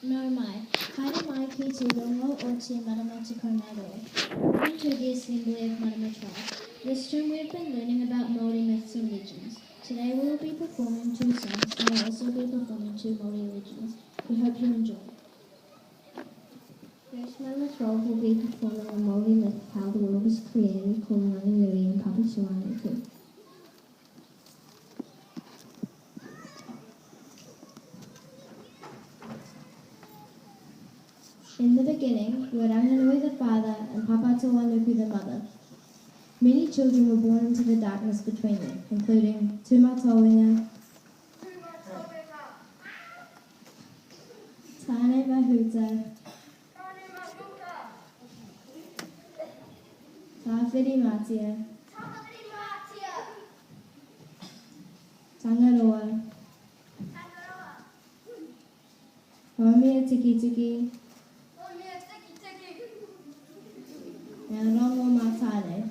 No mai, haere mai ki te rongo o te Marama te Kaumaro. Welcome to the Assembly of Marama Tribe. This term we have been learning about Māori myths and legends. Today we will be performing 2 songs and we'll also be performing 2 Māori legends. We hope you enjoy. First Marama Tribe will be performing a Māori myth how the world was created called Rangiui and Papasuaneku. In the beginning were Ranginui the father and Papatuanuku the mother. Many children were born into the darkness between them, including Tumatoinga, Tane Mahuta, Tawhiri Matia, Tangaroa, Homea Tiki Tiki, and Rongo Matane.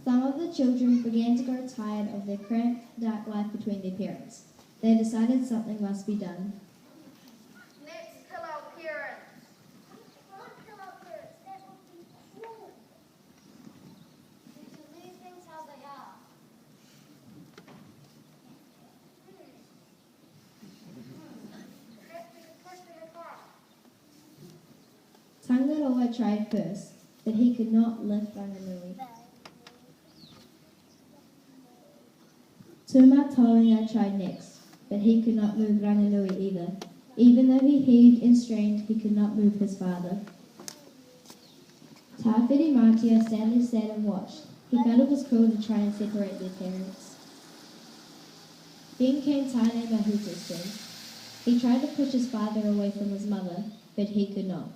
Some of the children began to grow tired of their cramped, dark life between their parents. They decided something must be done. Let's kill our parents. Don't kill our parents. That would be cruel. We should leave things how they are. Perhaps we could push them apart. Tangaroa tried first, but he could not lift Ranginui. Tumatoinga tried next, but he could not move Ranginui either. Even though he heaved and strained, he could not move his father. Tawhiri Matia sadly sat and watched. He felt it was cruel to try and separate their parents. Then came Tane Mahuta's turn. He tried to push his father away from his mother, but he could not.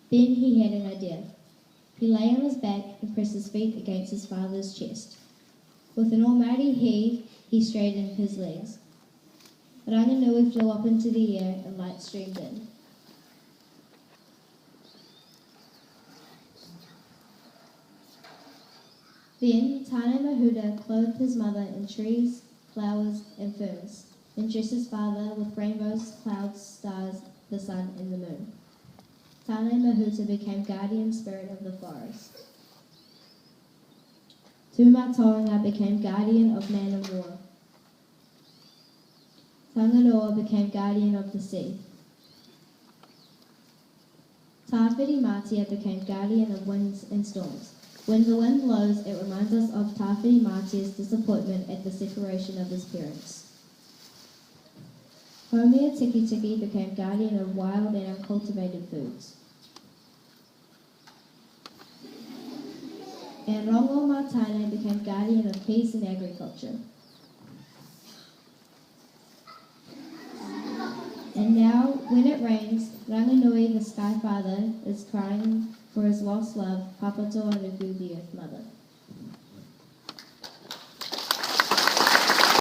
Then he had an idea. He lay on his back and pressed his feet against his father's chest. With an almighty heave, he straightened his legs. Ranginui flew up into the air and light streamed in. Then Tane Mahuta clothed his mother in trees, flowers, and ferns, and dressed his father with rainbows, clouds, stars, the sun, and the moon. Tane Mahuta became guardian spirit of the forest. Tumatoinga became guardian of man and war. Tangaroa became guardian of the sea. Tawhiri Matia became guardian of winds and storms. When the wind blows, it reminds us of Tawhiri Matia's disappointment at the separation of his parents. Homea Tiki Tiki became guardian of wild and uncultivated foods. And Rongo Matane became guardian of peace and agriculture. And now, when it rains, Ranginui, the Sky Father, is crying for his lost love, Papatoanuku, the Earth Mother.